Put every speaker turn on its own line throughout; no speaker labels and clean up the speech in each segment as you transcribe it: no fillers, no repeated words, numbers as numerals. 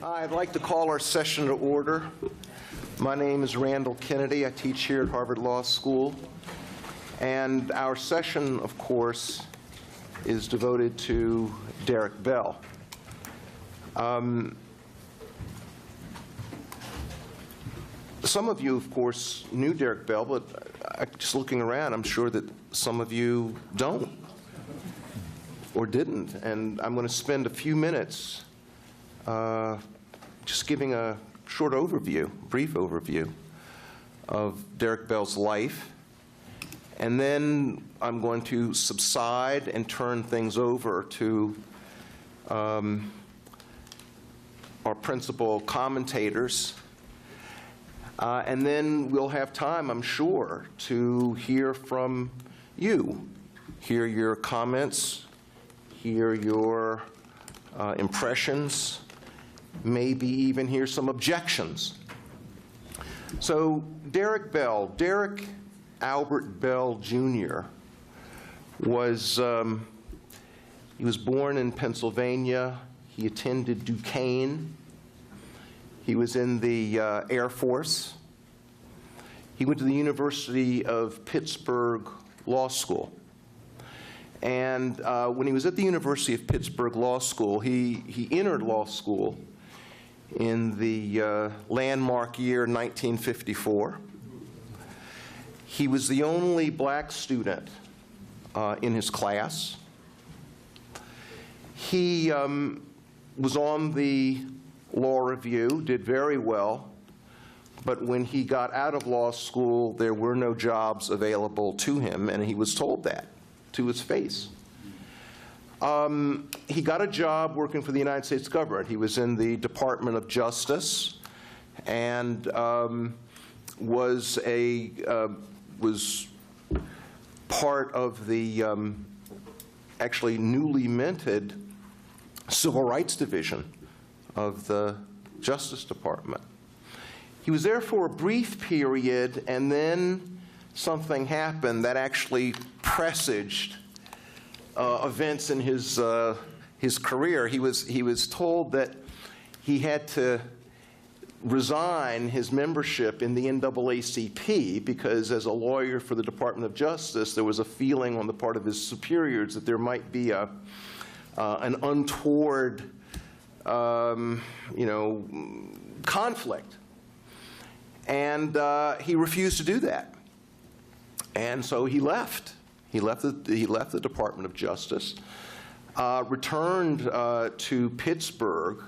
I'd like to call our session to order. My name is Randall Kennedy. I teach here at Harvard Law School. And our session, of course, is devoted to Derrick Bell. Some of you, of course, knew Derrick Bell, but just looking around, I'm sure that some of you don't or didn't. And I'm going to spend a few minutes just giving a short overview, brief overview of Derrick Bell's life. And then I'm going to subside and turn things over to our principal commentators. And then we'll have time, I'm sure, to hear from you, hear your comments, hear your impressions, maybe even hear some objections. So Derrick Bell, Derrick Albert Bell, Jr. was he was born in Pennsylvania. He attended Duquesne. He was in the Air Force. He went to the University of Pittsburgh Law School. And when he was at the University of Pittsburgh Law School, he entered law school in the landmark year 1954. He was the only black student in his class. He was on the law review, did very well, but when he got out of law school, there were no jobs available to him, and he was told that to his face. He got a job working for the United States government. He was in the Department of Justice and was part of the actually newly minted Civil Rights Division of the Justice Department. He was there for a brief period, and then something happened that actually presaged events in his career. He was told that he had to resign his membership in the NAACP because, as a lawyer for the Department of Justice, there was a feeling on the part of his superiors that there might be an untoward, conflict, and he refused to do that. And so he left. He left the Department of Justice, returned to Pittsburgh,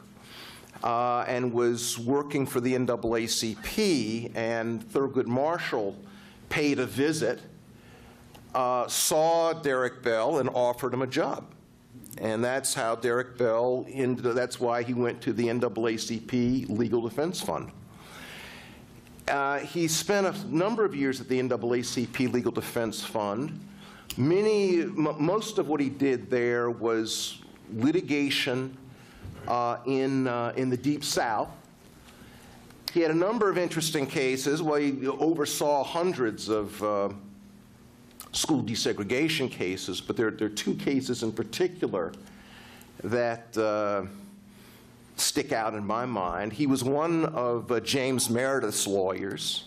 and was working for the NAACP. And Thurgood Marshall paid a visit, saw Derrick Bell, and offered him a job. And that's how Derrick Bell that's why he went to the NAACP Legal Defense Fund. He spent a number of years at the NAACP Legal Defense Fund. Most of what he did there was litigation in the Deep South. He had a number of interesting cases. Well, he oversaw hundreds of school desegregation cases, but there are two cases in particular that stick out in my mind. He was one of James Meredith's lawyers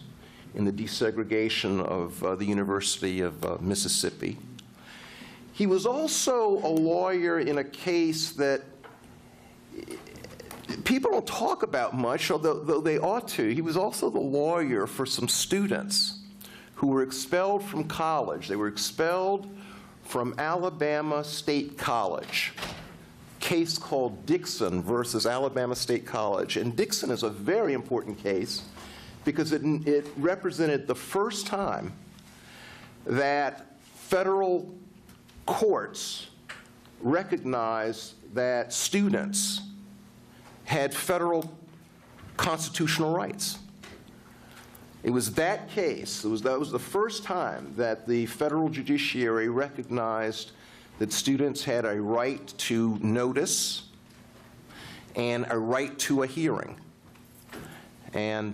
in the desegregation of the University of Mississippi. He was also a lawyer in a case that people don't talk about much, although they ought to. He was also the lawyer for some students who were expelled from college. They were expelled from Alabama State College. Case called Dixon versus Alabama State College. And Dixon is a very important case because it represented the first time that federal courts recognized that students had federal constitutional rights. It was that case, that was the first time that the federal judiciary recognized that students had a right to notice and a right to a hearing. And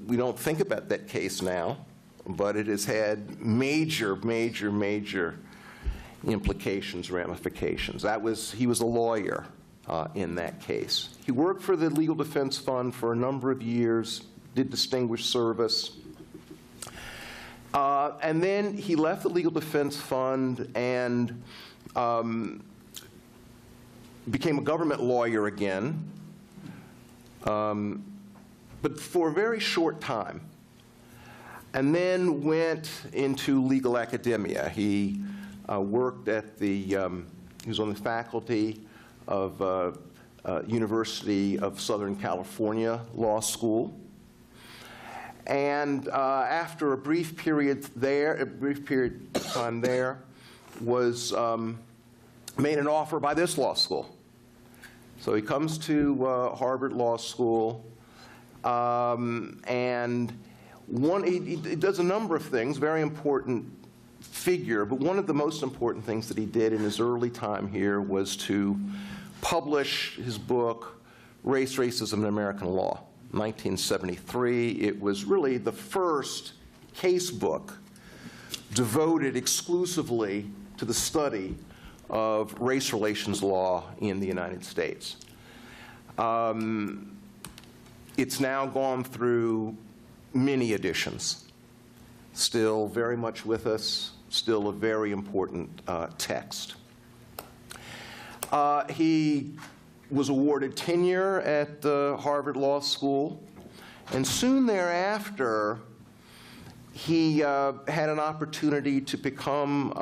we don't think about that case now, but it has had major, major, major implications, ramifications. He was a lawyer in that case. He worked for the Legal Defense Fund for a number of years, did distinguished service. And then he left the Legal Defense Fund and became a government lawyer again, but for a very short time, and then went into legal academia. He worked at the, he was on the faculty of University of Southern California Law School. And after a brief period of time there, was made an offer by this law school. So he comes to Harvard Law School, and he does a number of things, very important figure, but one of the most important things that he did in his early time here was to publish his book, Race, Racism, and American Law, 1973. It was really the first case book devoted exclusively to the study of race relations law in the United States. It's now gone through many editions, still very much with us, still a very important text. He was awarded tenure at the Harvard Law School, and soon thereafter, he had an opportunity to become,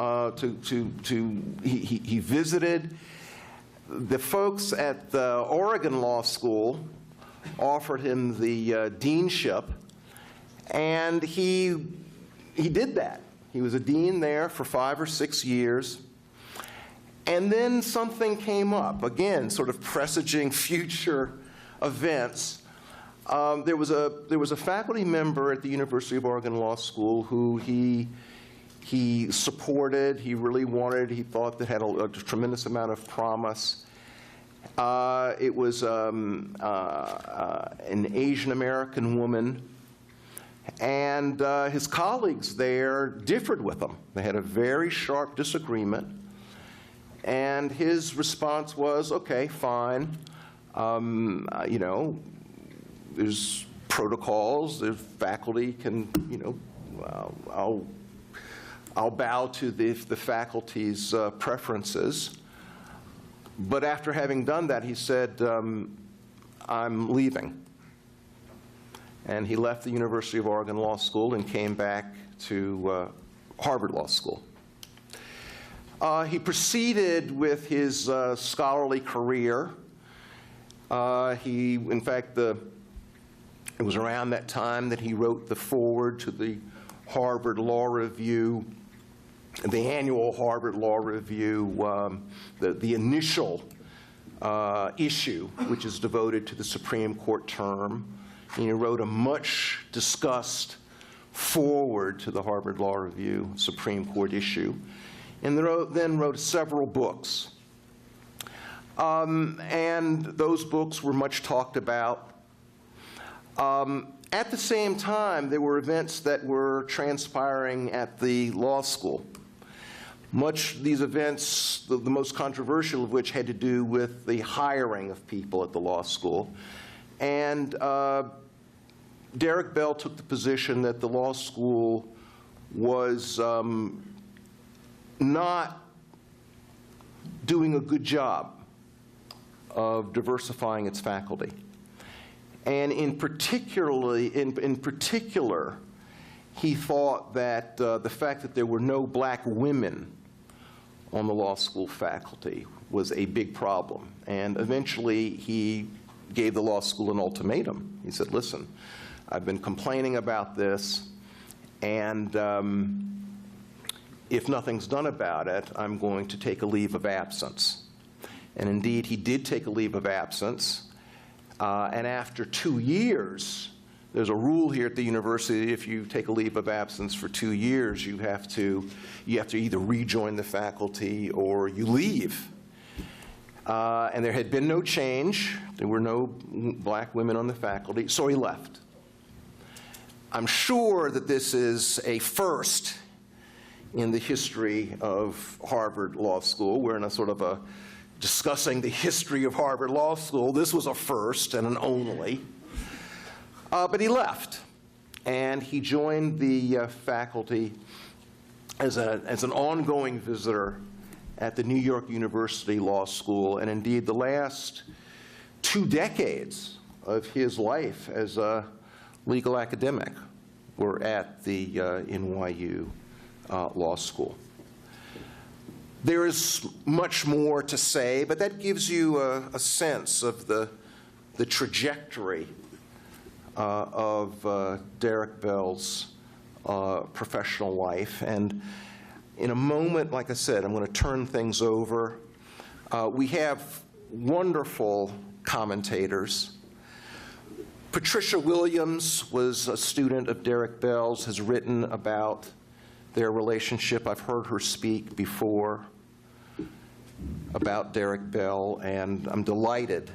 he visited the folks at the Oregon Law School, offered him the deanship, and he did that. He was a dean there for 5 or 6 years. And then something came up, again, sort of presaging future events. There was a faculty member at the University of Oregon Law School who he supported, he really wanted, he thought that had a tremendous amount of promise. It was an Asian American woman, and his colleagues there differed with him. They had a very sharp disagreement, and his response was, okay, fine, you know, there's protocols, the faculty can, you know, I'll bow to the faculty's preferences. But after having done that, he said, I'm leaving. And he left the University of Oregon Law School and came back to Harvard Law School. He proceeded with his scholarly career. In fact, it was around that time that he wrote the foreword to the Harvard Law Review, the annual Harvard Law Review, the initial issue, which is devoted to the Supreme Court term. And he wrote a much discussed foreword to the Harvard Law Review Supreme Court issue, and then wrote several books. And those books were much talked about. At the same time, there were events that were transpiring at the law school. These events, the most controversial of which had to do with the hiring of people at the law school. And Derrick Bell took the position that the law school was not doing a good job of diversifying its faculty. And in particular, he thought that the fact that there were no black women on the law school faculty was a big problem. And eventually, he gave the law school an ultimatum. He said, listen, I've been complaining about this, and if nothing's done about it, I'm going to take a leave of absence. And indeed, he did take a leave of absence. And after 2 years, there's a rule here at the university, if you take a leave of absence for 2 years, you have to either rejoin the faculty or you leave. And there had been no change. There were no black women on the faculty, so he left. I'm sure that this is a first in the history of Harvard Law School. We're in a sort of a discussing the history of Harvard Law School. This was a first and an only. But he left, and he joined the faculty as an ongoing visitor at the New York University Law School, and indeed the last 2 decades of his life as a legal academic were at the NYU Law School. There is much more to say, but that gives you a sense of the trajectory of Derrick Bell's professional life. And in a moment, like I said, I'm going to turn things over. We have wonderful commentators. Patricia Williams was a student of Derrick Bell's, has written about their relationship. I've heard her speak before about Derrick Bell, and I'm delighted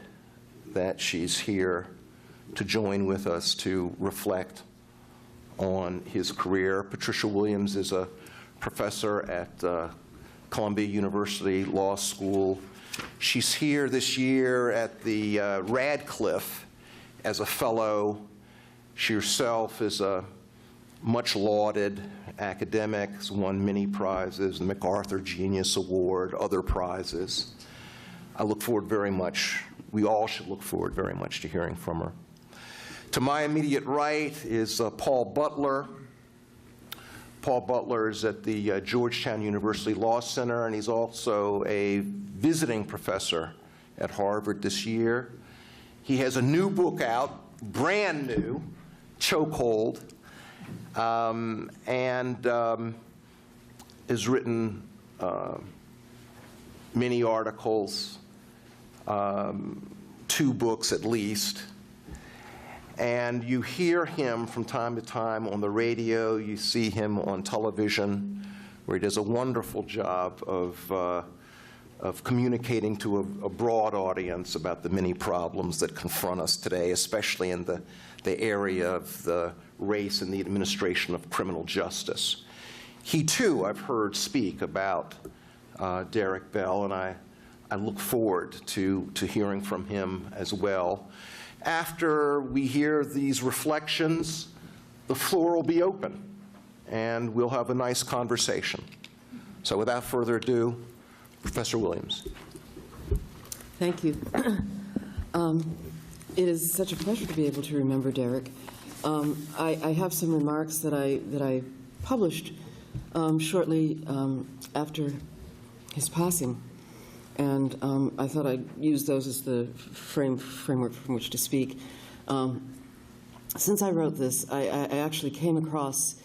that she's here to join with us to reflect on his career. Patricia Williams is a professor at Columbia University Law School. She's here this year at the Radcliffe as a fellow. She herself is a much lauded academic, has won many prizes, the MacArthur Genius Award, other prizes. I look forward very much, we all should look forward very much to hearing from her. To my immediate right is Paul Butler. Paul Butler is at the Georgetown University Law Center, and he's also a visiting professor at Harvard this year. He has a new book out, brand new, Chokehold, and has written many articles, 2 books at least. And you hear him from time to time on the radio. You see him on television, where he does a wonderful job of communicating to a broad audience about the many problems that confront us today, especially in the area of the race and the administration of criminal justice. He, too, I've heard speak about Derrick Bell, and I look forward to hearing from him as well. After we hear these reflections, the floor will be open, and we'll have a nice conversation. So without further ado, Professor Williams.
Thank you. It is such a pleasure to be able to remember Derrick. I have some remarks that I published shortly after his passing. And I thought I'd use those as the framework from which to speak. Since I wrote this, I actually came across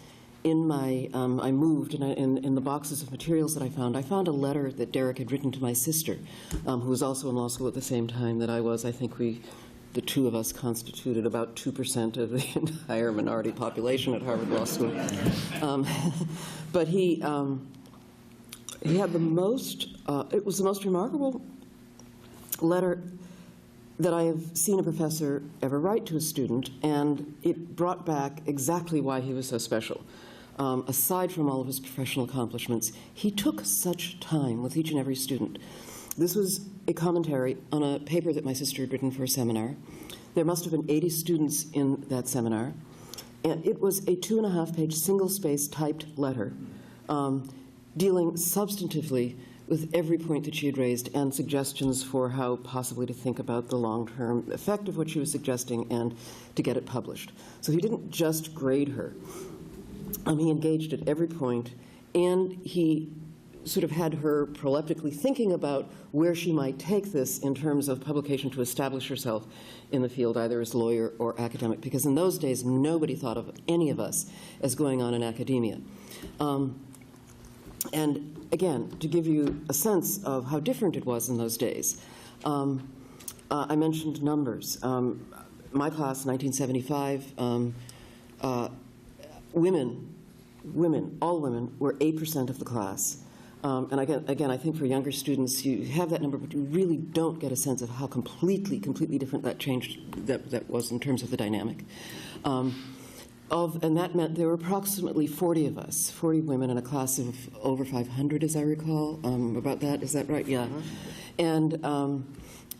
in my, I moved, and in the boxes of materials that I found a letter that Derrick had written to my sister, who was also in law school at the same time that I was. I think the 2 of us constituted about 2% of the entire minority population at Harvard Law School. But he had the most, it was the most remarkable letter that I have seen a professor ever write to a student, and it brought back exactly why he was so special. Aside from all of his professional accomplishments, he took such time with each and every student. This was a commentary on a paper that my sister had written for a seminar. There must have been 80 students in that seminar, and it was a 2.5-page single-space typed letter dealing substantively with every point that she had raised and suggestions for how possibly to think about the long-term effect of what she was suggesting and to get it published. So he didn't just grade her. He engaged at every point, and he sort of had her proleptically thinking about where she might take this in terms of publication to establish herself in the field, either as lawyer or academic, because in those days nobody thought of any of us as going on in academia. And again, to give you a sense of how different it was in those days, I mentioned numbers. My class, 1975, all women were 8% of the class. And again, I think for younger students, you have that number, but you really don't get a sense of how completely different that changed, that was in terms of the dynamic. And that meant there were approximately 40 of us, 40 women in a class of over 500, as I recall. About that, is that right? Yeah. And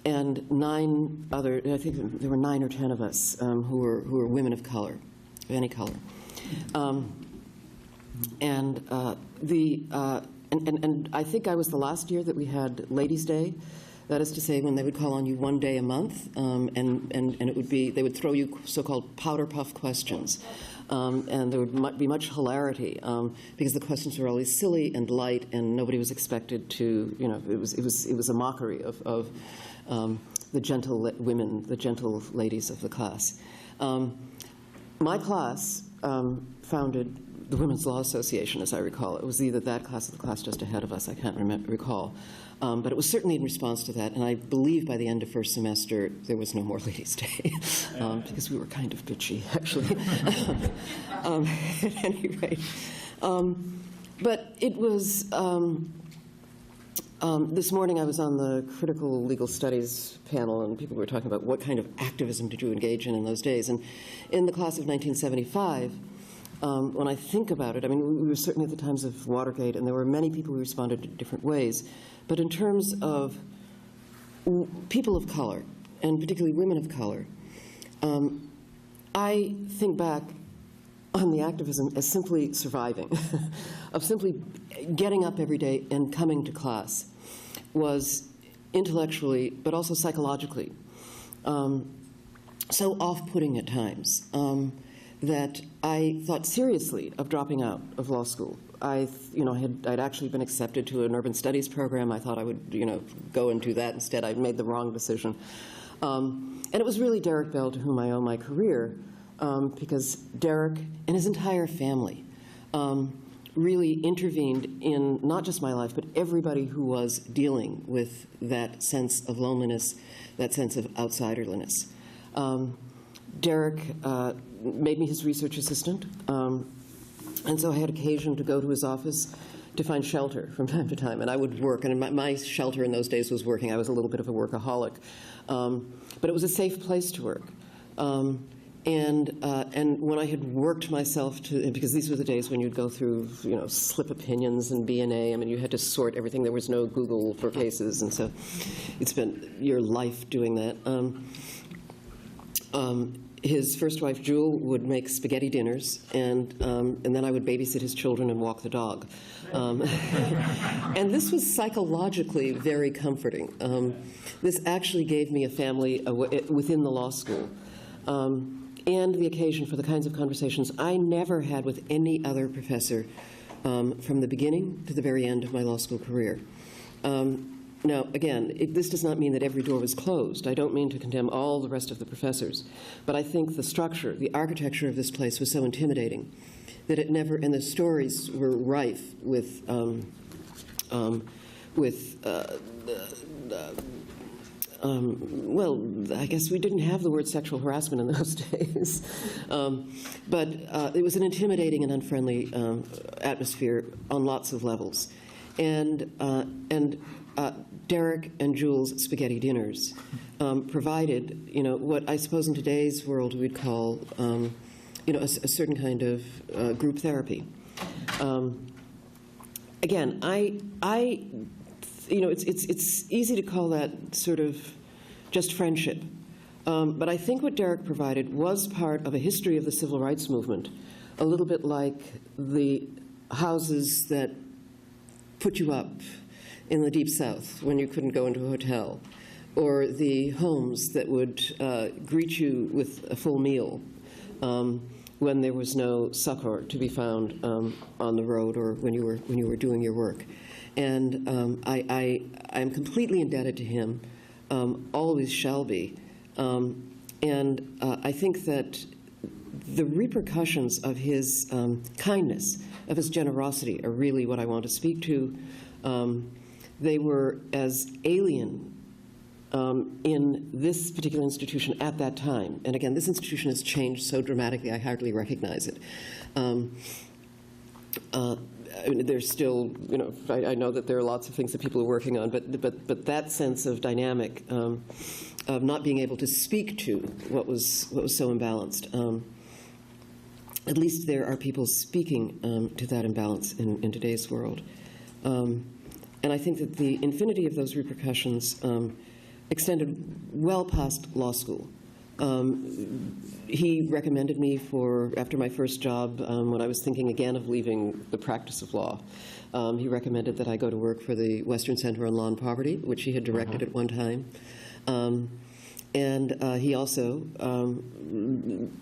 9 other, I think there were 9 or 10 of us who were women of color, of any color. And I think I was the last year that we had Ladies' Day. That is to say, when they would call on you one day a month, and it would be, they would throw you so-called powder puff questions. And there would be much hilarity because the questions were always silly and light, and nobody was expected to, it was a mockery of the gentle women, the gentle ladies of the class. My class founded the Women's Law Association, as I recall. It was either that class or the class just ahead of us. I can't recall. But it was certainly in response to that. And I believe by the end of first semester, there was no more Ladies' Day, because we were kind of bitchy, actually. At any rate. But it was, this morning I was on the critical legal studies panel, and people were talking about what kind of activism did you engage in those days. And in the class of 1975, when I think about it, I mean, we were certainly at the times of Watergate, and there were many people who responded in different ways. But in terms of people of color, and particularly women of color, I think back on the activism as simply surviving, of simply getting up every day and coming to class was intellectually, but also psychologically, so off-putting at times that I thought seriously of dropping out of law school. I'd actually been accepted to an urban studies program. I thought I would, go and do that. Instead, I made the wrong decision. And it was really Derrick Bell to whom I owe my career, because Derrick and his entire family really intervened in not just my life, but everybody who was dealing with that sense of loneliness, that sense of outsiderliness. Derrick made me his research assistant. And so I had occasion to go to his office to find shelter from time to time. And I would work. And my shelter in those days was working. I was a little bit of a workaholic. But it was a safe place to work. And when I had worked myself to, because these were the days when you'd go through, slip opinions and B&A. I mean, you had to sort everything. There was no Google for cases. And so you'd spent your life doing that. His first wife, Jewel, would make spaghetti dinners, and then I would babysit his children and walk the dog. And this was psychologically very comforting. This actually gave me a family within the law school, and the occasion for the kinds of conversations I never had with any other professor from the beginning to the very end of my law school career. Now, again, this does not mean that every door was closed. I don't mean to condemn all the rest of the professors. But I think the structure, the architecture of this place was so intimidating that it never, and the stories were rife with well, I guess we didn't have the word sexual harassment in those days. But it was an intimidating and unfriendly atmosphere on lots of levels. And Derrick and Jewel's spaghetti dinners provided, what I suppose in today's world we'd call, a certain kind of group therapy. Again, it's easy to call that sort of just friendship. But I think what Derrick provided was part of a history of the civil rights movement, a little bit like the houses that put you up in the Deep South when you couldn't go into a hotel, or the homes that would greet you with a full meal when there was no succor to be found on the road or when you were doing your work. And I'm completely indebted to him, always shall be. And I think that the repercussions of his kindness, of his generosity, are really what I want to speak to. They were as alien in this particular institution at that time. And again, this institution has changed so dramatically, I hardly recognize it. There's still, I know that there are lots of things that people are working on, but that sense of dynamic, of not being able to speak to what was so imbalanced. at least there are people speaking to that imbalance in today's world. And I think that the infinity of those repercussions extended well past law school. He recommended me after my first job, when I was thinking again of leaving the practice of law, he recommended that I go to work for the Western Center on Law and Poverty, which he had directed at one time. And he also,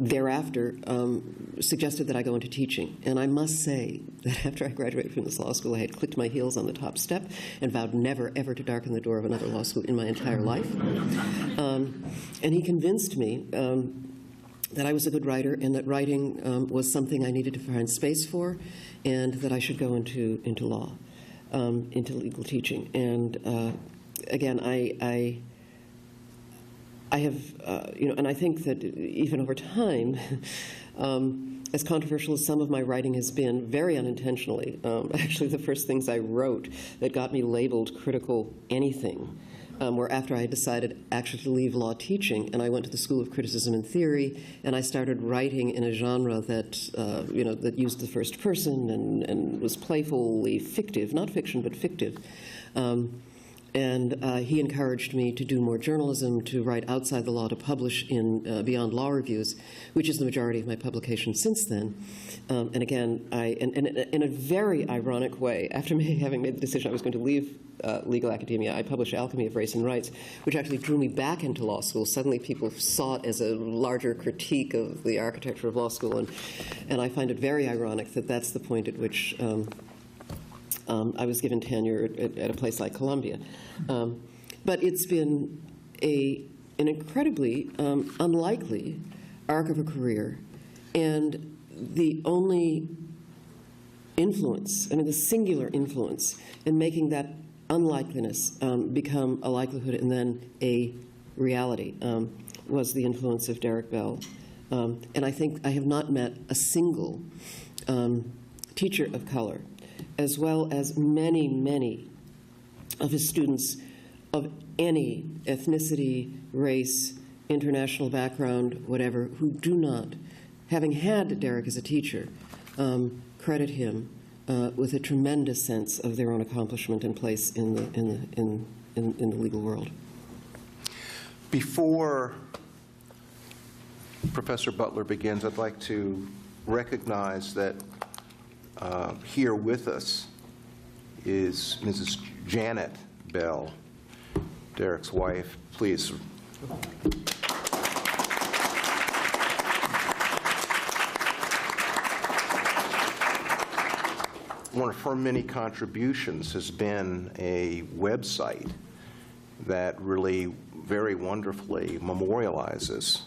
thereafter, suggested that I go into teaching. And I must say that after I graduated from this law school, I had clicked my heels on the top step and vowed never, ever to darken the door of another law school in my entire life. And he convinced me that I was a good writer and that writing was something I needed to find space for, and that I should go into law, into legal teaching. And again, I have, and I think that even over time, as controversial as some of my writing has been, very unintentionally, actually the first things I wrote that got me labeled critical anything were after I had decided actually to leave law teaching, and I went to the School of Criticism and Theory, and I started writing in a genre that, that used the first person and was playfully fictive, not fiction, but fictive. And he encouraged me to do more journalism, to write outside the law, to publish in Beyond Law Reviews, which is the majority of my publications since then. And again, in a very ironic way, after having made the decision I was going to leave legal academia, I published Alchemy of Race and Rights, which actually drew me back into law school. Suddenly people saw it as a larger critique of the architecture of law school, and I find it very ironic that that's the point at which I was given tenure at a place like Columbia. But it's been an incredibly unlikely arc of a career, and the only influence, the singular influence in making that unlikeliness become a likelihood and then a reality was the influence of Derrick Bell. And I think I have not met a single teacher of color, as well as many, many of his students of any ethnicity, race, international background, whatever, who do not, having had Derrick as a teacher, credit him with a tremendous sense of their own accomplishment and place in the legal world.
Before Professor Butler begins, I'd like to recognize that here with us is Mrs. Janet Bell, Derrick's wife. Please. One of her many contributions has been a website that really very wonderfully memorializes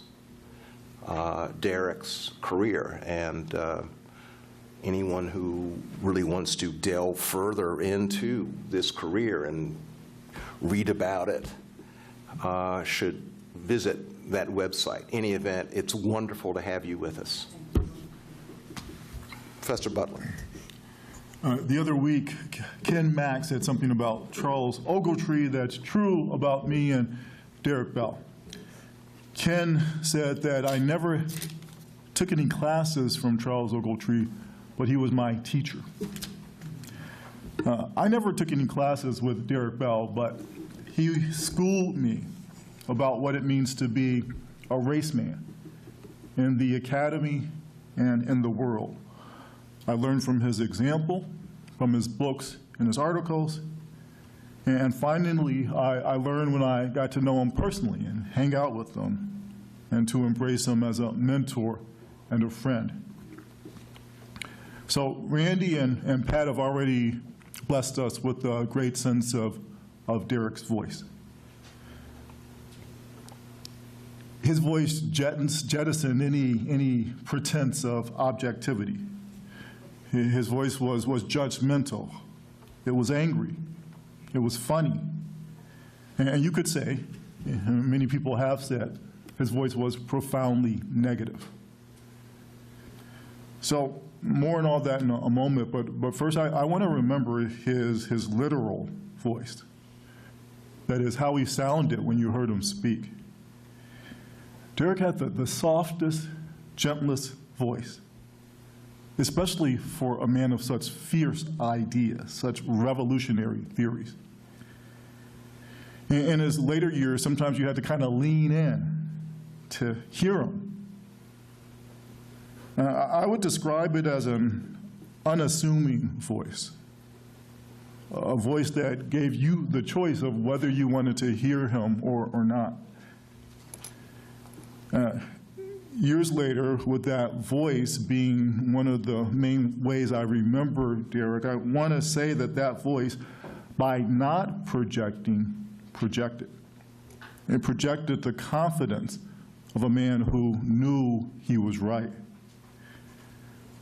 Derrick's career, and anyone who really wants to delve further into this career and read about it should visit that website. In any event, it's wonderful to have you with us. Professor Butler.
The other week, Ken Mack said something about Charles Ogletree that's true about me and Derrick Bell. Ken said that I never took any classes from Charles Ogletree, but he was my teacher. I never took any classes with Derrick Bell, but he schooled me about what it means to be a race man in the academy and in the world. I learned from his example, from his books and his articles, and finally I learned when I got to know him personally and hang out with him and to embrace him as a mentor and a friend. So Randy and Pat have already blessed us with a great sense of Derrick's voice. His voice jettisoned any pretense of objectivity. His voice was judgmental. It was angry. It was funny. And you could say, many people have said, his voice was profoundly negative. So more on all that in a moment, but first I want to remember his literal voice. That is how he sounded when you heard him speak. Derrick had the softest, gentlest voice. especially for a man of such fierce ideas, such revolutionary theories. In his later years, sometimes you had to kind of lean in to hear him. I would describe it as an unassuming voice, a voice that gave you the choice of whether you wanted to hear him or not. Years later, with that voice being one of the main ways I remember Derrick, I want to say that that voice, by not projecting, projected. It projected the confidence of a man who knew he was right.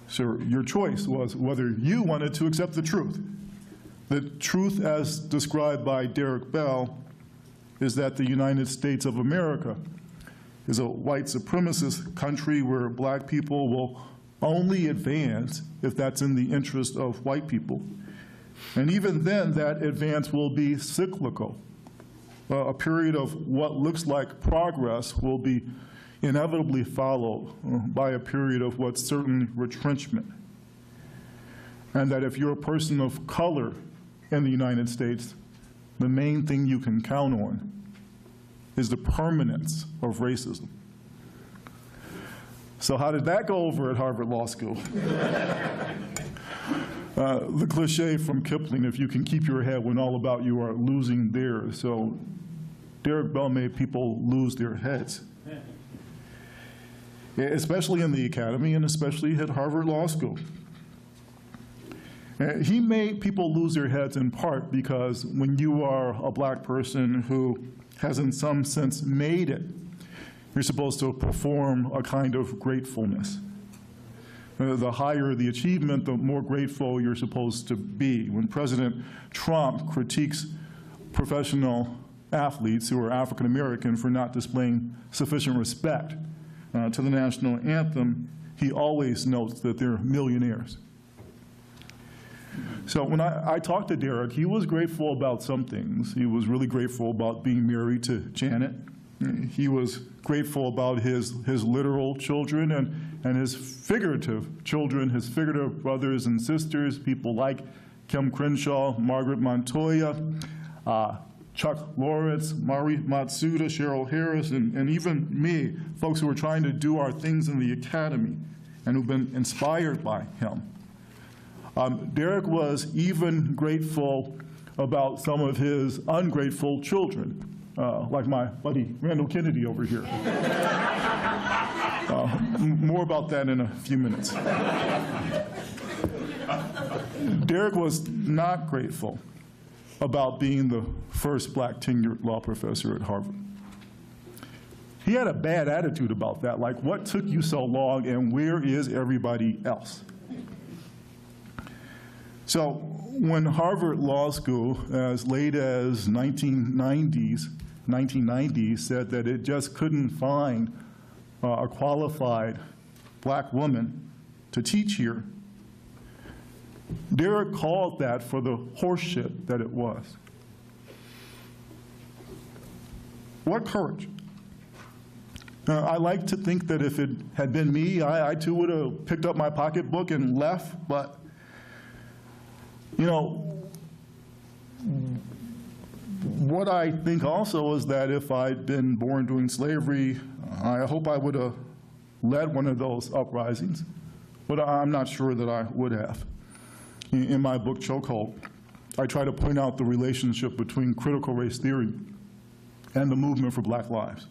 So your choice was whether you wanted to accept the truth. The truth as described by Derrick Bell is that the United States of America is a white supremacist country where black people will only advance if that's in the interest of white people. And even then, that advance will be cyclical. A period of what looks like progress will be inevitably followed by a period of what's certainly retrenchment. And that if you're a person of color in the United States, the main thing you can count on is the permanence of racism. So how did that go over at Harvard Law School? The cliche from Kipling, if you can keep your head when all about you are losing theirs. So Derrick Bell made people lose their heads, especially in the academy and especially at Harvard Law School. He made people lose their heads in part because when you are a black person who has in some sense made it, you're supposed to perform a kind of gratefulness. The higher the achievement, the more grateful you're supposed to be. When President Trump critiques professional athletes who are African American for not displaying sufficient respect to the national anthem, he always notes that they're millionaires. So when I talked to Derrick, he was grateful about some things. He was really grateful about being married to Janet. He was grateful about his literal children and his figurative children, his figurative brothers and sisters, people like Kim Crenshaw, Margaret Montoya, Chuck Lawrence, Mari Matsuda, Cheryl Harris, and even me, folks who are trying to do our things in the academy and who've been inspired by him. Derrick was even grateful about some of his ungrateful children, like my buddy Randall Kennedy over here. More about that in a few minutes. Derrick was not grateful about being the first black tenured law professor at Harvard. He had a bad attitude about that, like, what took you so long and where is everybody else? So when Harvard Law School, as late as 1990 said that it just couldn't find a qualified black woman to teach here, Derrick called that for the horseshit that it was. What courage. I like to think that if it had been me, I too would have picked up my pocketbook and left, but you know, what I think also is that if I'd been born during slavery, I hope I would have led one of those uprisings, but I'm not sure that I would have. In my book, Chokehold, I try to point out the relationship between critical race theory and the movement for Black lives.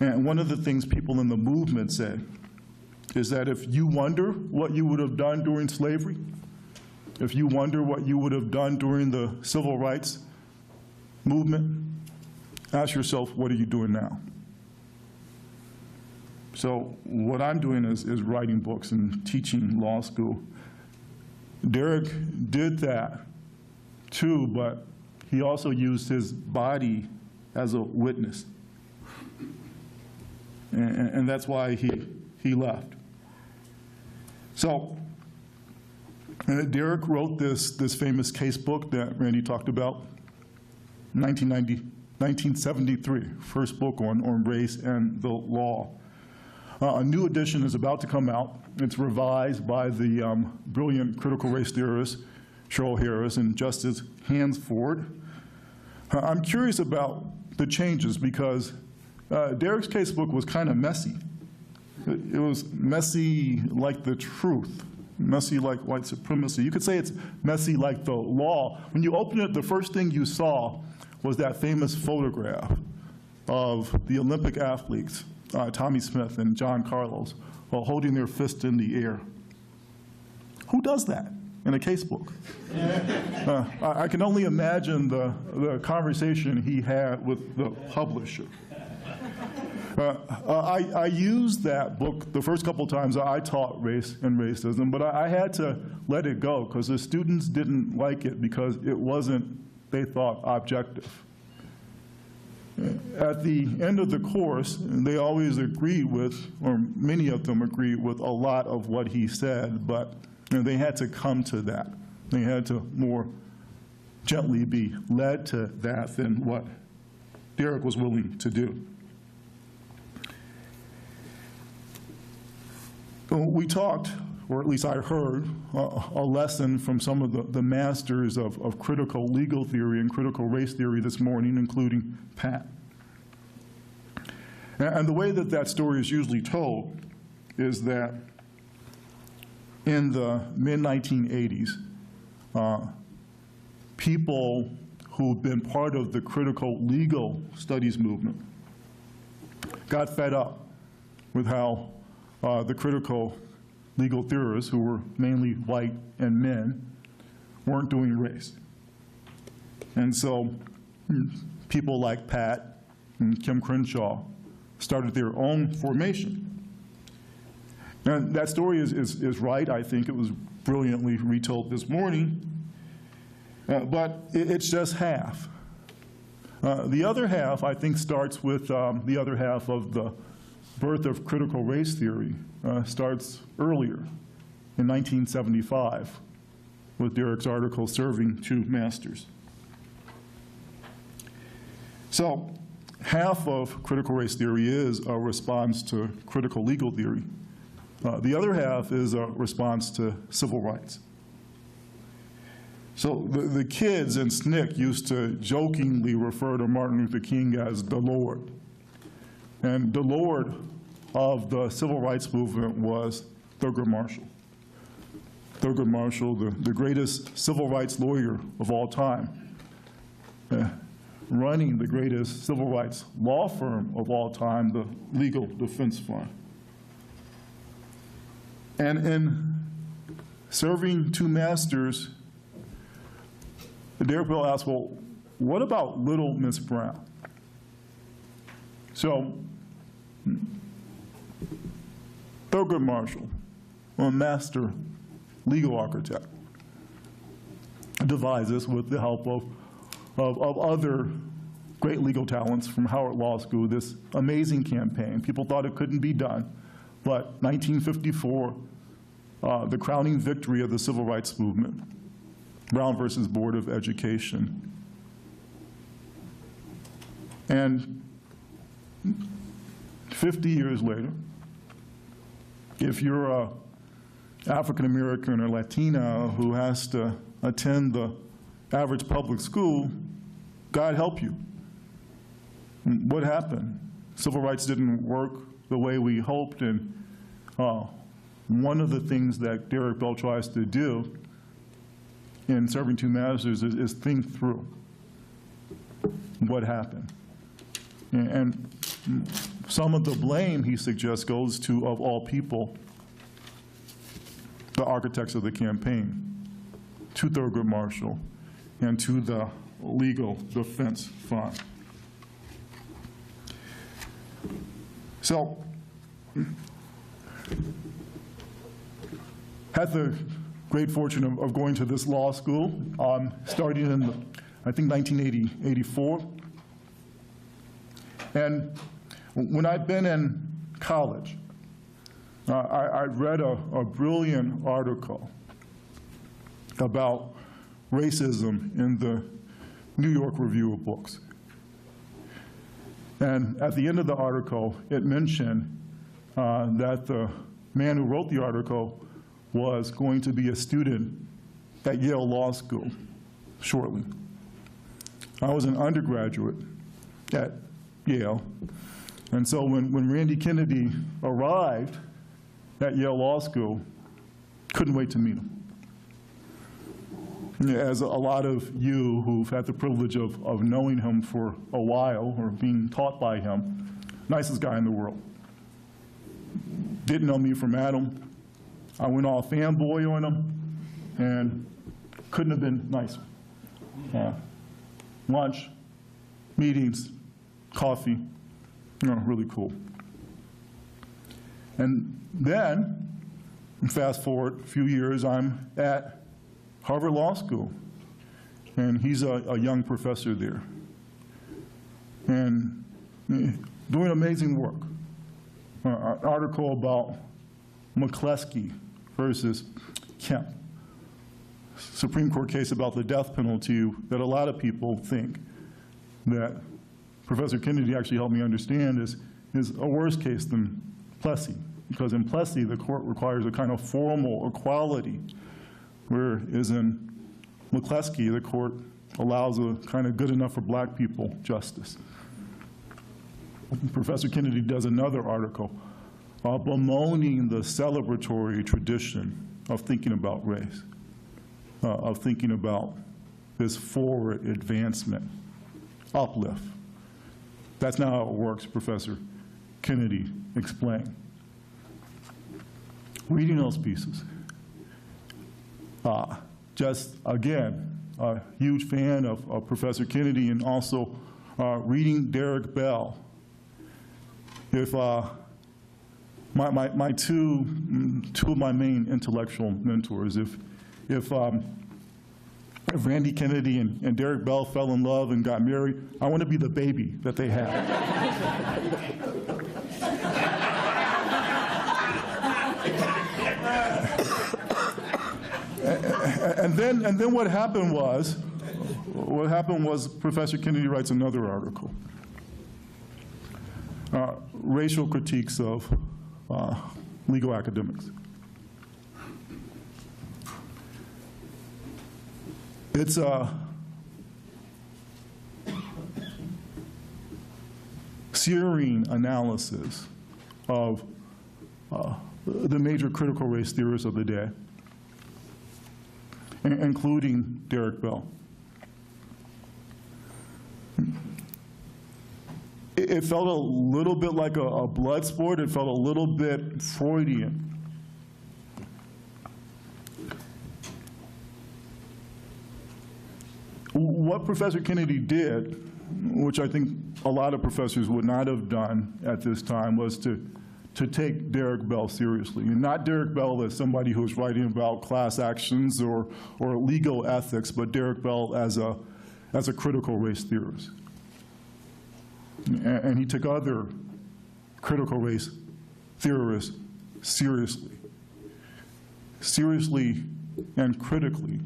And one of the things people in the movement say is that if you wonder what you would have done during slavery, if you wonder what you would have done during the civil rights movement, ask yourself, what are you doing now? So what I'm doing is writing books and teaching law school. Derrick did that too, but he also used his body as a witness. And that's why he left. So Derrick wrote this famous case book that Randy talked about, 1973, first book on race and the law. A new edition is about to come out. It's revised by the brilliant critical race theorists Cheryl Harris and Justice Hansford. I'm curious about the changes because Derrick's casebook was kind of messy. It was messy like the truth, messy like white supremacy. You could say it's messy like the law. When you open it, the first thing you saw was that famous photograph of the Olympic athletes, Tommy Smith and John Carlos, holding their fist in the air. Who does that in a casebook? I can only imagine the conversation he had with the publisher. I used that book the first couple times I taught race and racism, but I had to let it go because the students didn't like it because it wasn't, they thought, objective. At the end of the course, they always agreed with, or many of them agreed with a lot of what he said, but they had to come to that. They had to more gently be led to that than what Derrick was willing to do. We talked, or at least I heard, a lesson from some of the masters of critical legal theory and critical race theory this morning, including Pat. And the way that that story is usually told is that in the mid-1980s, people who'd been part of the critical legal studies movement got fed up with how the critical legal theorists, who were mainly white and men, weren't doing race. And so people like Pat and Kim Crenshaw started their own formation. And that story is right. I think it was brilliantly retold this morning. But it's just half. The other half, I think, starts with the other half of the birth of critical race theory, starts earlier in 1975 with Derrick's article, Serving Two Masters. So half of critical race theory is a response to critical legal theory. The other half is a response to civil rights. So the kids in SNCC used to jokingly refer to Martin Luther King as the Lord. And the Lord of the civil rights movement was Thurgood Marshall. Thurgood Marshall, the greatest civil rights lawyer of all time, running the greatest civil rights law firm of all time, the Legal Defense Fund. And in Serving Two Masters, Derrick Bell asked, well, what about Little Miss Brown? So Thurgood Marshall, a master legal architect, devises, with the help of other great legal talents from Howard Law School, this amazing campaign. People thought it couldn't be done, but 1954, the crowning victory of the civil rights movement, Brown versus Board of Education. And 50 years later, if you're an African American or Latina who has to attend the average public school, God help you. What happened? Civil rights didn't work the way we hoped, and one of the things that Derrick Bell tries to do in Serving Two Masters is think through what happened. And some of the blame, he suggests, goes to, of all people, the architects of the campaign, to Thurgood Marshall, and to the Legal Defense Fund. So, had the great fortune of going to this law school, starting in, I think, 1984. And when I'd been in college, I read a brilliant article about racism in the New York Review of Books. And at the end of the article, it mentioned that the man who wrote the article was going to be a student at Yale Law School shortly. I was an undergraduate at Yale, and so when Randy Kennedy arrived at Yale Law School, couldn't wait to meet him. As a lot of you who've had the privilege of knowing him for a while or being taught by him, nicest guy in the world. Didn't know me from Adam. I went all fanboy on him, and couldn't have been nicer. Lunch, meetings, coffee, really cool. And then, fast forward a few years, I'm at Harvard Law School, and he's a young professor there, and doing amazing work. An article about McCleskey versus Kemp, Supreme Court case about the death penalty that a lot of people think that Professor Kennedy actually helped me understand is a worse case than Plessy, because in Plessy the court requires a kind of formal equality, whereas in McCleskey the court allows a kind of good enough for black people justice. Professor Kennedy does another article bemoaning the celebratory tradition of thinking about race, of thinking about this forward advancement, uplift. That's not how it works, Professor Kennedy explained. Reading those pieces, just again, a huge fan of Professor Kennedy, and also reading Derrick Bell. If my two of my main intellectual mentors, if Randy Kennedy and Derrick Bell fell in love and got married, I want to be the baby that they had. And then what happened was Professor Kennedy writes another article. Racial critiques of legal academics. It's a searing analysis of the major critical race theorists of the day, including Derrick Bell. It felt a little bit like a blood sport. It felt a little bit Freudian. What Professor Kennedy did, which I think a lot of professors would not have done at this time, was to take Derrick Bell seriously. And not Derrick Bell as somebody who's writing about class actions or legal ethics, but Derrick Bell as a critical race theorist. And he took other critical race theorists seriously and critically.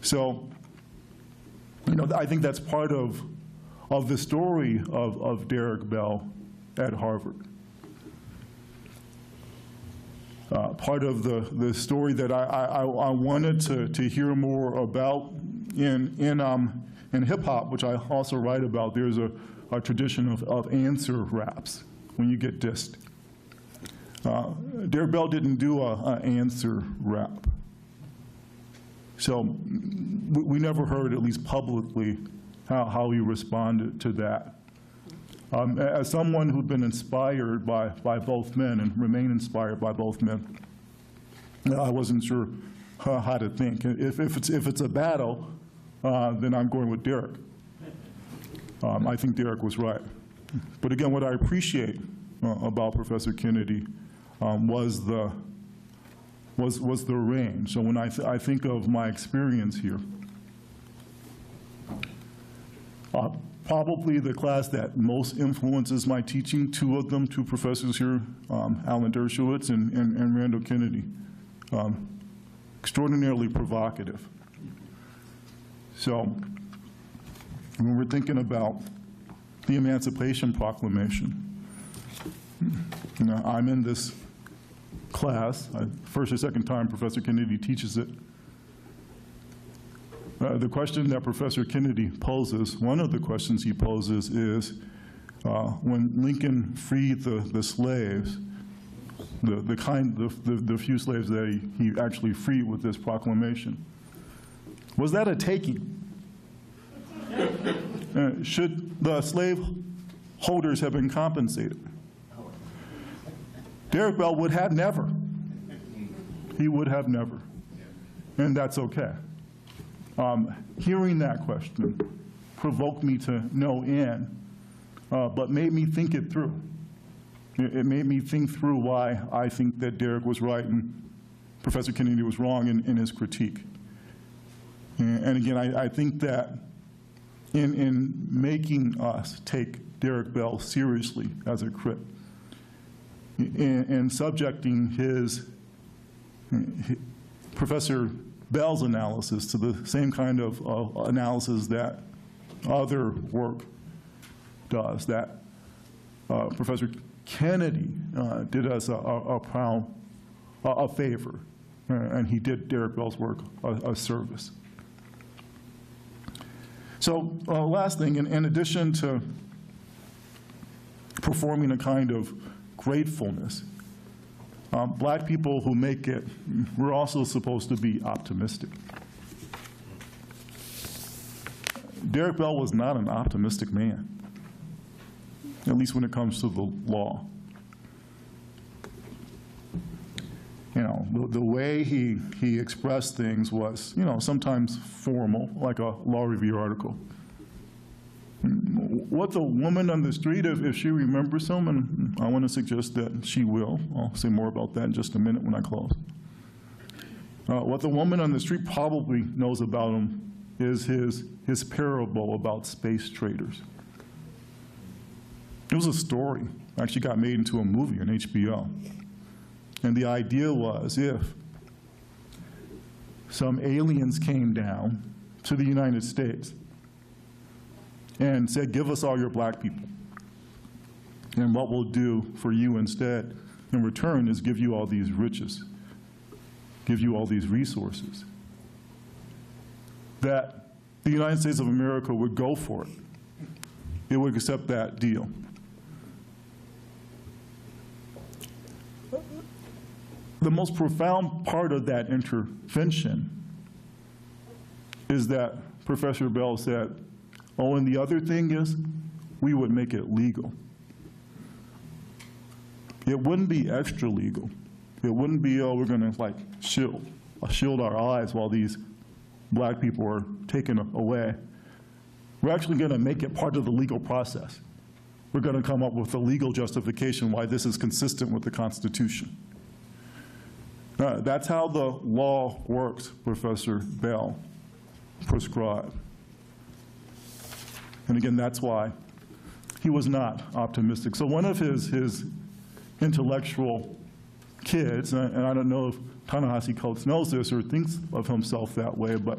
So, I think that's part of the story of Derrick Bell at Harvard. Part of the story that I wanted to hear more about in hip hop, which I also write about. There's a tradition of answer raps when you get dissed. Derrick Bell didn't do an answer rap. So we never heard, at least publicly, how he responded to that. As someone who'd been inspired by both men and remain inspired by both men, I wasn't sure how to think. If it's a battle, then I'm going with Derrick. I think Derrick was right. But again, what I appreciate about Professor Kennedy was the range. So when I think of my experience here, probably the class that most influences my teaching, two professors here, Alan Dershowitz and Randall Kennedy, extraordinarily provocative. So when we're thinking about the Emancipation Proclamation, You know, I'm in this class, first or second time Professor Kennedy teaches it. The question that Professor Kennedy poses, one of the questions he poses is, when Lincoln freed the slaves, the few slaves that he actually freed with this proclamation, was that a taking? Should the slave holders have been compensated? Derrick Bell would have never. He would have never. And that's okay. Hearing that question provoked me to no end, but made me think it through. It made me think through why I think that Derrick was right and Professor Kennedy was wrong in his critique. And again, I think that in making us take Derrick Bell seriously as a crit, in subjecting Professor Bell's analysis to the same kind of analysis that other work does, that Professor Kennedy did us a favor, and he did Derrick Bell's work a service. So last thing, in addition to performing a kind of gratefulness, black people who make it, we're also supposed to be optimistic. Derrick Bell was not an optimistic man, at least when it comes to the law. You know, the way he expressed things was, you know, sometimes formal, like a law review article. What the woman on the street, if she remembers him, and I want to suggest that she will. I'll say more about that in just a minute when I close. What the woman on the street probably knows about him is his parable about space traders. It was a story. Actually got made into a movie on HBO. And the idea was, if some aliens came down to the United States and said, give us all your black people, and what we'll do for you instead in return is give you all these riches, give you all these resources, that the United States of America would go for it. It would accept that deal. The most profound part of that intervention is that Professor Bell said, oh, and the other thing is, we would make it legal. It wouldn't be extra legal. It wouldn't be, oh, we're going to like shield our eyes while these black people are taken away. We're actually going to make it part of the legal process. We're going to come up with a legal justification why this is consistent with the Constitution. That's how the law works, Professor Bell prescribed. And again, that's why he was not optimistic. So one of his intellectual kids, and I don't know if Ta-Nehisi Coates knows this or thinks of himself that way, but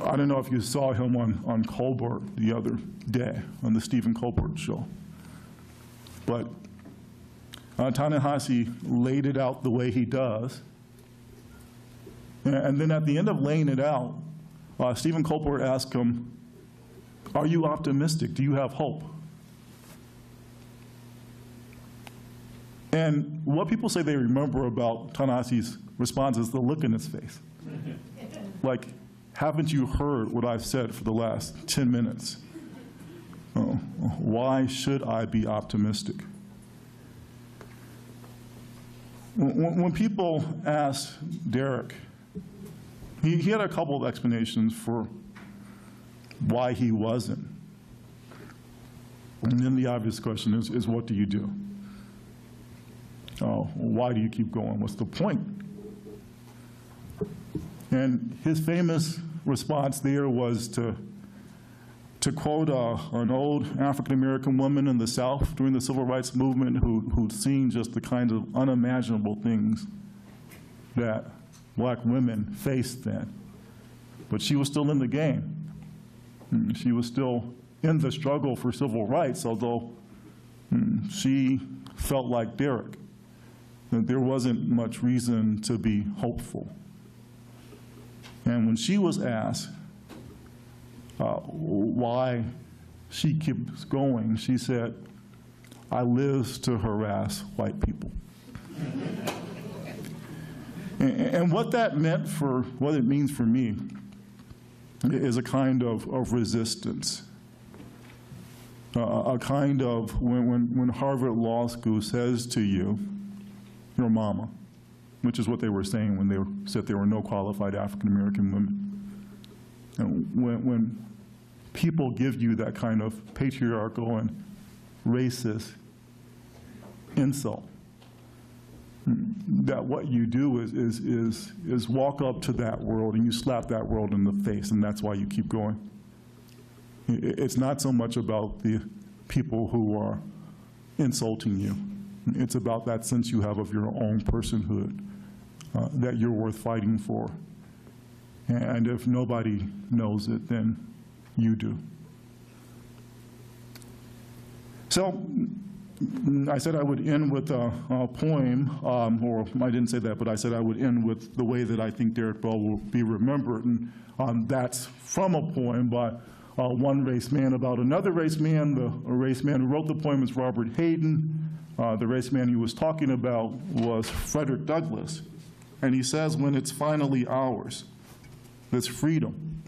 I don't know if you saw him on Colbert the other day, on the Stephen Colbert show. But Ta-Nehisi laid it out the way he does. And then at the end of laying it out, Stephen Colbert asked him, are you optimistic? Do you have hope? And what people say they remember about Ta-Nehisi's response is the look in his face. Like, haven't you heard what I've said for the last 10 minutes? Oh, why should I be optimistic? When people asked Derrick, he had a couple of explanations for why he wasn't. And then the obvious question is what do you do? Oh, why do you keep going? What's the point? And his famous response there was to quote an old African-American woman in the South during the Civil Rights Movement who'd seen just the kind of unimaginable things that black women faced then. But she was still in the game. She was still in the struggle for civil rights, although She felt like Derrick, that there wasn't much reason to be hopeful. And when she was asked why she keeps going, she said, "I live to harass white people." And what that meant for, what it means for me, is a kind of resistance. A kind of, when Harvard Law School says to you, your mama, which is what they were saying when they said there were no qualified African-American women. And when people give you that kind of patriarchal and racist insult, that what you do is walk up to that world and you slap that world in the face, and that's why you keep going. It's not so much about the people who are insulting you. It's about that sense you have of your own personhood, that you're worth fighting for. And if nobody knows it, then you do. So I said I would end with a poem, or I didn't say that, but I said I would end with the way that I think Derrick Bell will be remembered. And that's from a poem by one race man about another race man. The race man who wrote the poem is Robert Hayden. The race man he was talking about was Frederick Douglass. And he says, when it's finally ours, this freedom,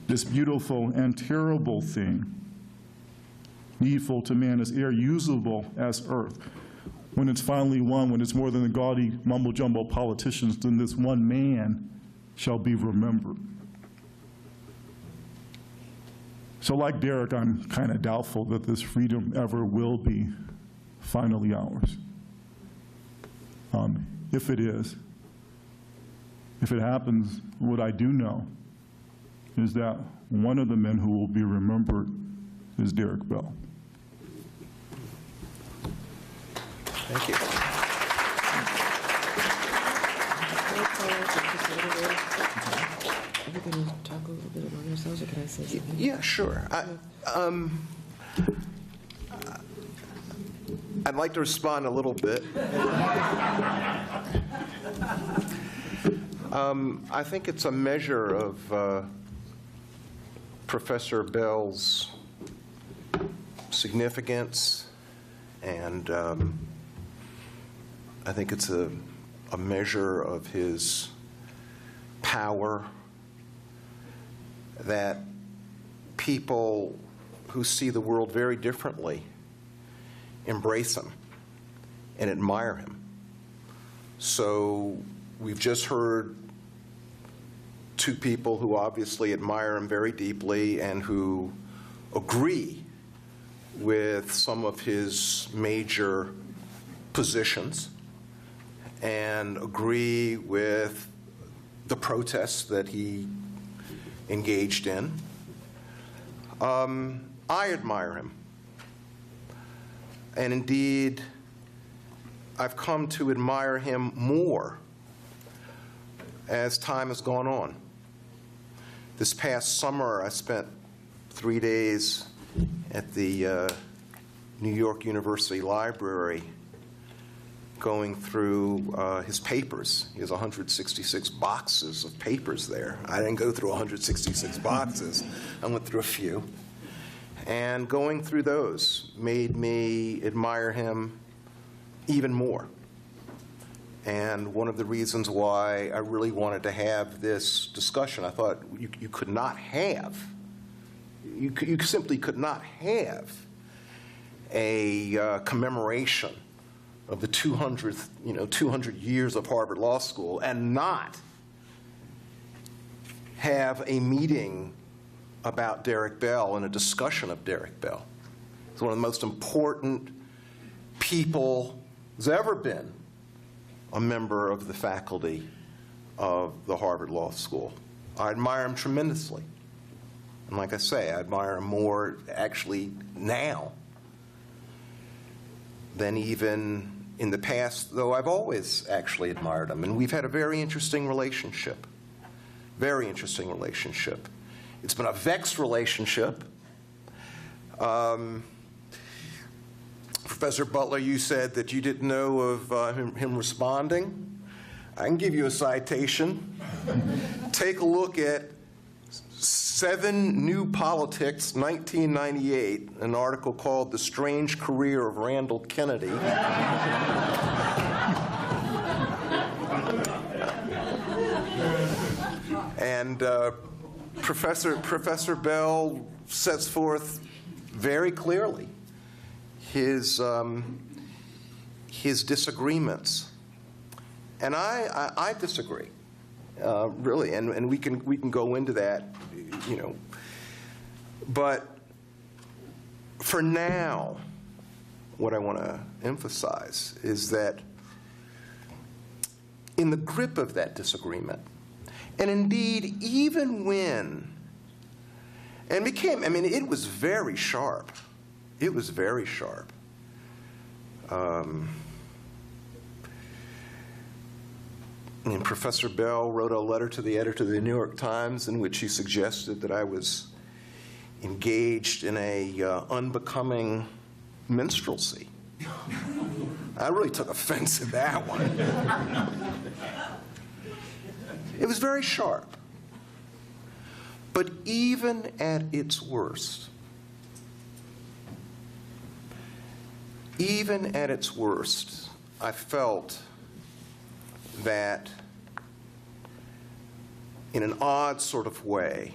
this beautiful and terrible thing, needful to man as air, usable as earth, when it's finally won, when it's more than the gaudy mumbo-jumbo politicians, then this one man shall be remembered. So like Derrick, I'm kind of doubtful that this freedom ever will be finally ours. If it is, if it happens, what I do know is that one of the men who will be remembered is Derrick Bell.
Thank you.
Are we going to talk a little bit among ourselves, or can I say something?
Yeah, sure. I'd like to respond a little bit. I think it's a measure of Professor Bell's significance, and I think it's a measure of his power, that people who see the world very differently embrace him and admire him. So we've just heard two people who obviously admire him very deeply and who agree with some of his major positions and agree with the protests that he engaged in. I admire him. And indeed, I've come to admire him more as time has gone on. This past summer, I spent 3 days at the New York University Library going through his papers. He has 166 boxes of papers there. I didn't go through 166 boxes. I went through a few. And going through those made me admire him even more. And one of the reasons why I really wanted to have this discussion, I thought you could not have, you simply could not have a commemoration of the 200 years of Harvard Law School and not have a meeting about Derrick Bell and a discussion of Derrick Bell. He's one of the most important people who's ever been a member of the faculty of the Harvard Law School. I admire him tremendously. And like I say, I admire him more actually now than even in the past, though I've always actually admired him. And we've had a very interesting relationship. Very interesting relationship. It's been a vexed relationship. Professor Butler, you said that you didn't know of him responding. I can give you a citation. Take a look at 7 New Politics, 1998, an article called The Strange Career of Randall Kennedy. And Professor Bell sets forth very clearly his disagreements. And I disagree, really, and we can go into that, you know. But for now, what I want to emphasize is that in the grip of that disagreement, and indeed, even when, and became, I mean, it was very sharp. It was very sharp. And Professor Bell wrote a letter to the editor of the New York Times in which he suggested that I was engaged in a unbecoming minstrelsy. I really took offense at that one. It was very sharp. But even at its worst, I felt that in an odd sort of way,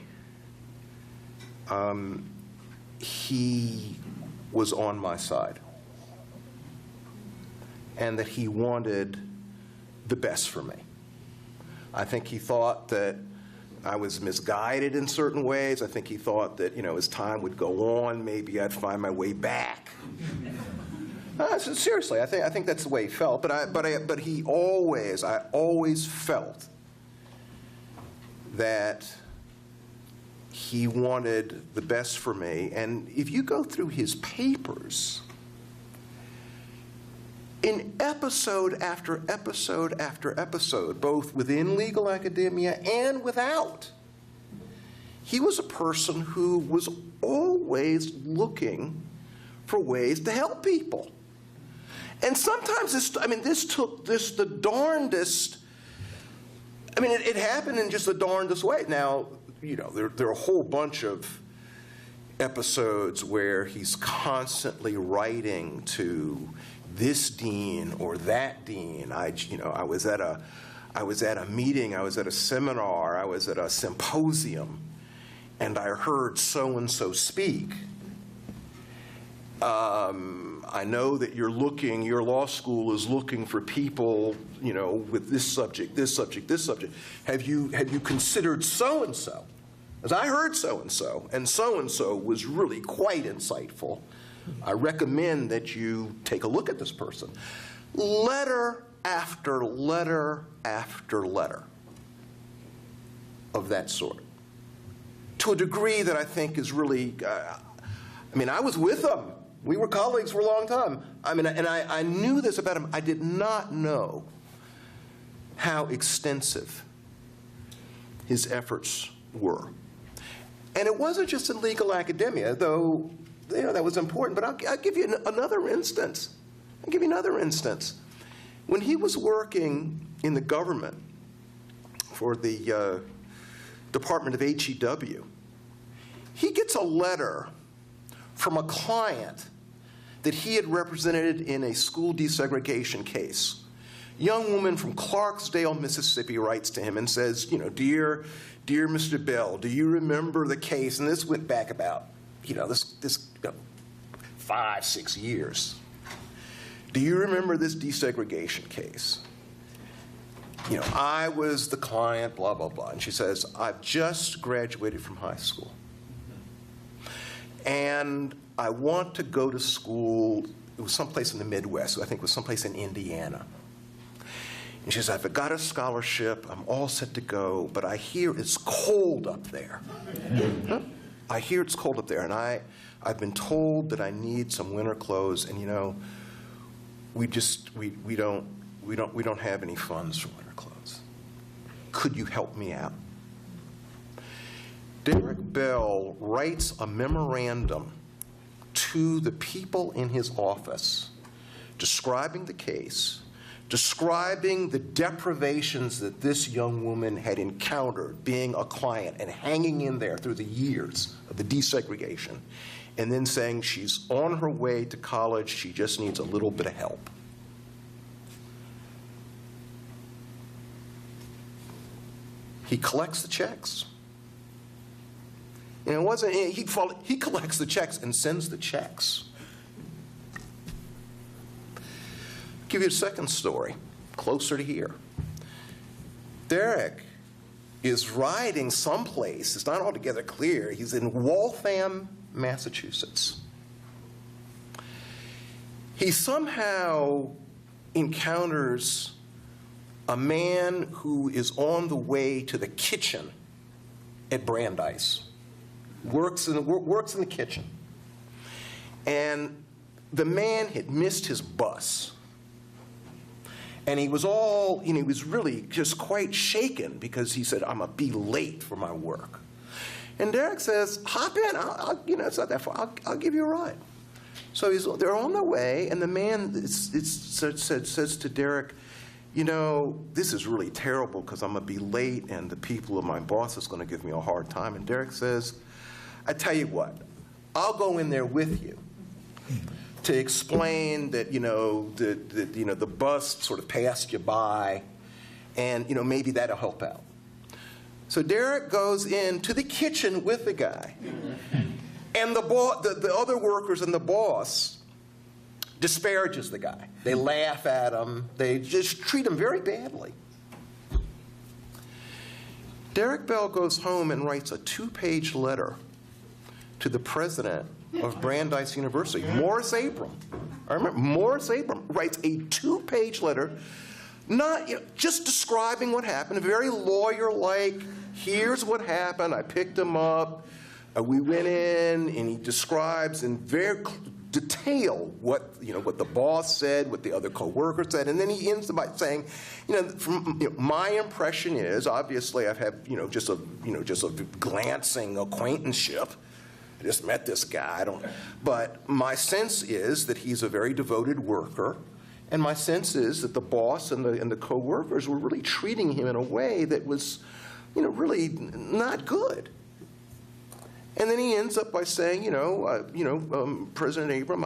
he was on my side, and that he wanted the best for me. I think he thought that I was misguided in certain ways. I think he thought that, you know, as time would go on, maybe I'd find my way back. So seriously, I think that's the way he felt. But I always felt that he wanted the best for me. And if you go through his papers, in episode after episode after episode, both within legal academia and without, he was a person who was always looking for ways to help people. And sometimes this took the darndest, it happened in just the darndest way. Now, you know, there are a whole bunch of episodes where he's constantly writing to this dean or that dean. I was at a meeting, I was at a seminar, I was at a symposium, and I heard so-and-so speak. I know that your law school is looking for people, you know, with this subject, this subject, this subject. Have you considered so-and-so? As I heard so-and-so was really quite insightful. I recommend that you take a look at this person. Letter after letter after letter of that sort, to a degree that I think is really, I was with him. We were colleagues for a long time. I knew this about him. I did not know how extensive his efforts were. And it wasn't just in legal academia, though, you know, that was important. But I'll give you another instance. When he was working in the government for the Department of HEW, he gets a letter from a client that he had represented in a school desegregation case. Young woman from Clarksdale, Mississippi, writes to him and says, you know, dear Mr. Bell, do you remember the case? And this went back about, you know, this 5-6 years. Do you remember this desegregation case? You know, I was the client, blah, blah, blah. And she says, I've just graduated from high school. And I want to go to school. It was someplace in the Midwest. I think it was someplace in Indiana. And she says, I've got a scholarship. I'm all set to go. But I hear it's cold up there. I hear it's cold up there. And I've been told that I need some winter clothes. And, you know, we don't have any funds for winter clothes. Could you help me out? Derrick Bell writes a memorandum to the people in his office describing the case, describing the deprivations that this young woman had encountered being a client and hanging in there through the years of the desegregation, and then saying she's on her way to college, she just needs a little bit of help. He collects the checks. And it wasn't, he collects the checks and sends the checks. I'll give you a second story, closer to here. Derrick is riding someplace, it's not altogether clear, he's in Waltham, Massachusetts. He somehow encounters a man who is on the way to the kitchen at Brandeis, works in the kitchen. And the man had missed his bus. And he was he was really just quite shaken because he said, I'm going to be late for my work. And Derrick says, hop in, it's not that far, I'll give you a ride. So they're on their way, and the man says to Derrick, this is really terrible because I'm going to be late and the people of my boss is going to give me a hard time. And Derrick says, I tell you what, I'll go in there with you to explain that, the bus sort of passed you by and, maybe that'll help out. So Derrick goes into the kitchen with the guy. And the other workers and the boss disparages the guy. They laugh at him. They just treat him very badly. Derrick Bell goes home and writes a 2-page letter to the president of Brandeis University, Morris Abram. I remember Morris Abram writes a 2-page letter, not just describing what happened, very lawyer-like. Here's what happened. I picked him up. We went in, and he describes in very detail what the boss said, what the other co-worker said, and then he ends by saying, my impression is, obviously I've had just a glancing acquaintanceship. I just met this guy. But my sense is that he's a very devoted worker, and my sense is that the boss and the co-workers were really treating him in a way that was, really not good. And then he ends up by saying, President Abram,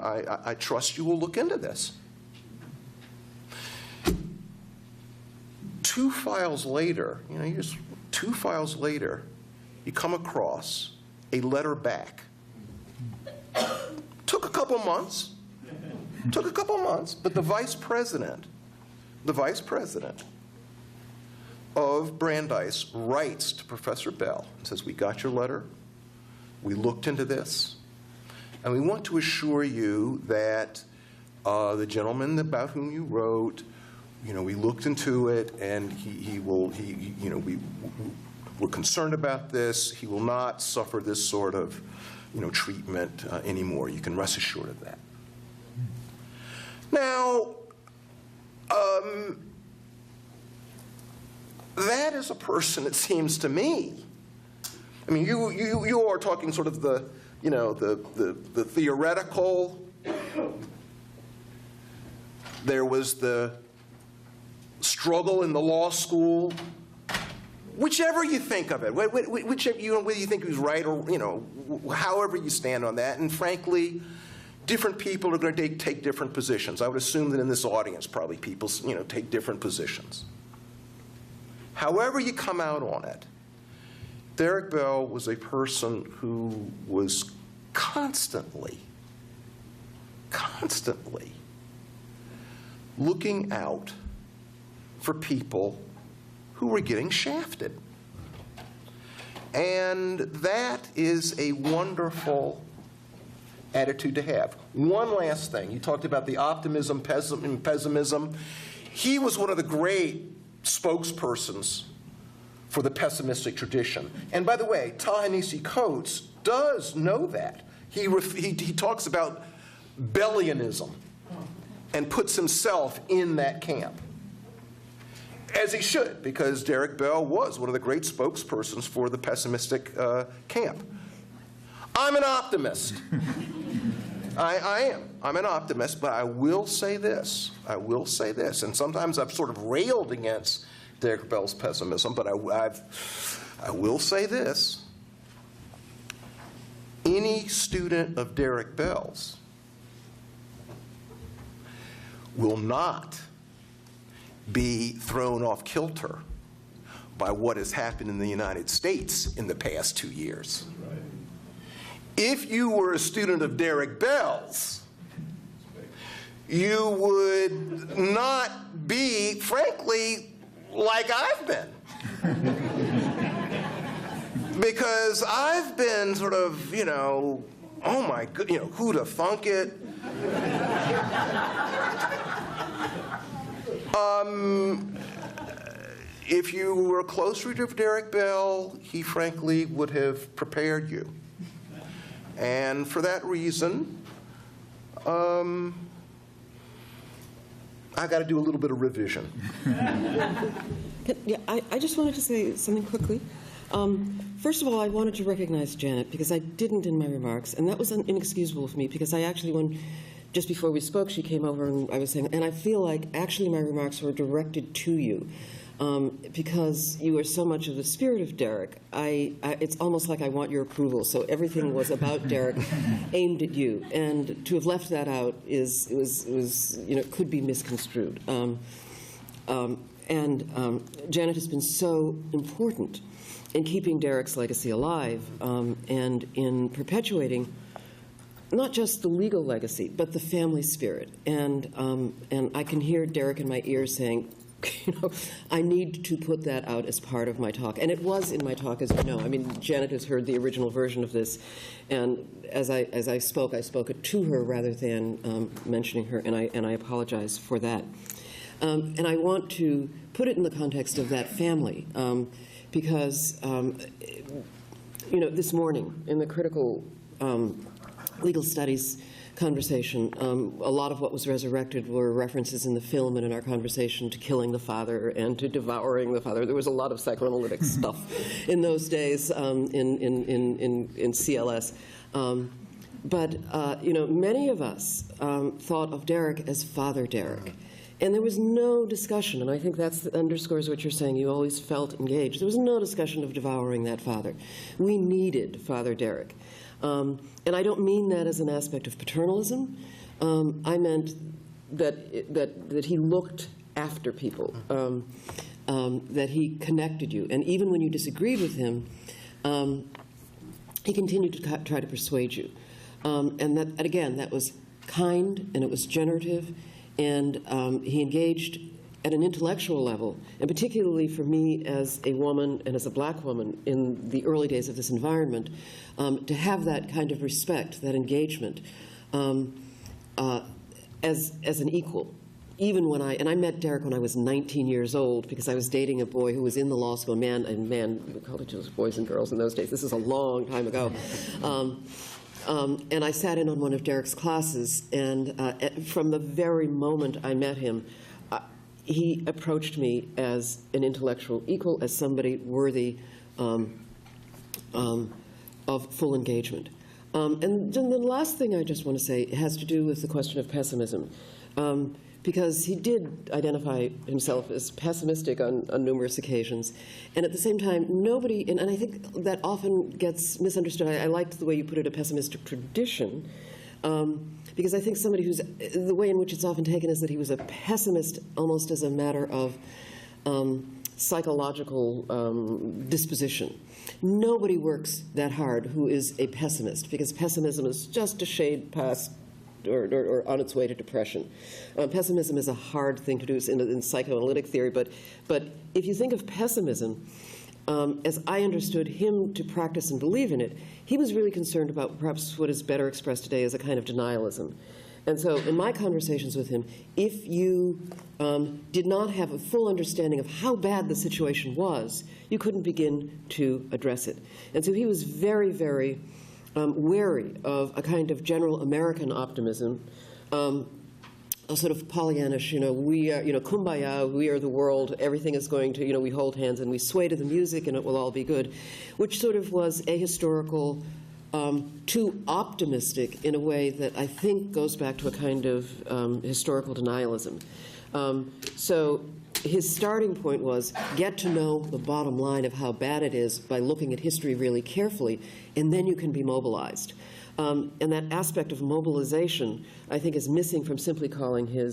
I trust you will look into this. 2 files later, two files later, you come across a letter back. Took a couple months, but the vice president of Brandeis writes to Professor Bell and says, we got your letter, we looked into this, and we want to assure you that the gentleman about whom you wrote, we looked into it, and we're concerned about this. He will not suffer this sort of, treatment anymore. You can rest assured of that. Now, that is a person, it seems to me. I mean, you are talking sort of the theoretical. There was the struggle in the law school. Whichever you think of it, whichever whether you think he was right or however you stand on that, and frankly, different people are going to take different positions. I would assume that in this audience, probably people take different positions. However you come out on it, Derrick Bell was a person who was constantly looking out for people who were getting shafted. And that is a wonderful attitude to have. One last thing. You talked about the optimism, pessimism. He was one of the great spokespersons for the pessimistic tradition. And by the way, Ta-Nehisi Coates does know that. He talks about Bellianism and puts himself in that camp. As he should, because Derrick Bell was one of the great spokespersons for the pessimistic camp. I'm an optimist. I am. I'm an optimist, but I will say this. I will say this, and sometimes I've sort of railed against Derrick Bell's pessimism, but I will say this. Any student of Derrick Bell's will not be thrown off kilter by what has happened in the United States in the past 2 years. If you were a student of Derrick Bell's, you would not be, frankly, like I've been. Because I've been sort of, oh my good, who'd have thunk it? If you were closer to Derrick Bell, he frankly would have prepared you. And for that reason, I got to do a little bit of revision.
Yeah, I just wanted to say something quickly. First of all, I wanted to recognize Janet, because I didn't in my remarks, and that was inexcusable for me, because I actually, just before we spoke, she came over and I was saying, and I feel like actually my remarks were directed to you, because you are so much of the spirit of Derrick. It's almost like I want your approval, so everything was about Derrick, aimed at you, and to have left that out could be misconstrued. Janet has been so important in keeping Derrick's legacy alive, and in perpetuating not just the legal legacy, but the family spirit. And I can hear Derrick in my ears saying, I need to put that out as part of my talk. And it was in my talk, as you know. I mean, Janet has heard the original version of this, and as I spoke it to her rather than mentioning her, and I apologize for that. And I want to put it in the context of that family, because, this morning in the critical legal studies conversation, a lot of what was resurrected were references in the film and in our conversation to killing the father and to devouring the father. There was a lot of psychoanalytic stuff in those days in CLS. But many of us thought of Derrick as Father Derrick. And there was no discussion, and I think that underscores what you're saying. You always felt engaged. There was no discussion of devouring that father. We needed Father Derrick. And I don't mean that as an aspect of paternalism. I meant that he looked after people, that he connected you. And even when you disagreed with him, he continued to try to persuade you. And again, that was kind, and it was generative, and he engaged at an intellectual level, and particularly for me as a woman and as a black woman in the early days of this environment, to have that kind of respect, that engagement, as an equal. Even when I met Derrick when I was 19 years old, because I was dating a boy who was in the law school. Man, we called each other boys and girls in those days. This is a long time ago. And I sat in on one of Derrick's classes, and from the very moment I met him, he approached me as an intellectual equal, as somebody worthy of full engagement. And then the last thing I just want to say has to do with the question of pessimism, because he did identify himself as pessimistic on numerous occasions. And at the same time, nobody, and I think that often gets misunderstood. I liked the way you put it, a pessimistic tradition, because I think somebody the way in which it's often taken is that he was a pessimist almost as a matter of psychological disposition. Nobody works that hard who is a pessimist, because pessimism is just a shade past or on its way to depression. Pessimism is a hard thing to do in psychoanalytic theory, but if you think of pessimism, as I understood him to practice and believe in it, he was really concerned about perhaps what is better expressed today as a kind of denialism. And so in my conversations with him, if you did not have a full understanding of how bad the situation was, you couldn't begin to address it. And so he was very, very wary of a kind of general American optimism, a sort of Pollyannish, we are, kumbaya, we are the world, everything is going to, we hold hands and we sway to the music and it will all be good, which sort of was ahistorical, too optimistic in a way that I think goes back to a kind of historical denialism. So his starting point was get to know the bottom line of how bad it is by looking at history really carefully, and then you can be mobilized. And that aspect of mobilization, I think, is missing from simply calling him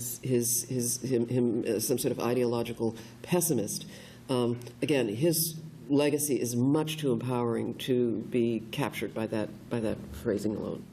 some sort of ideological pessimist. Again, his legacy is much too empowering to be captured by that phrasing alone.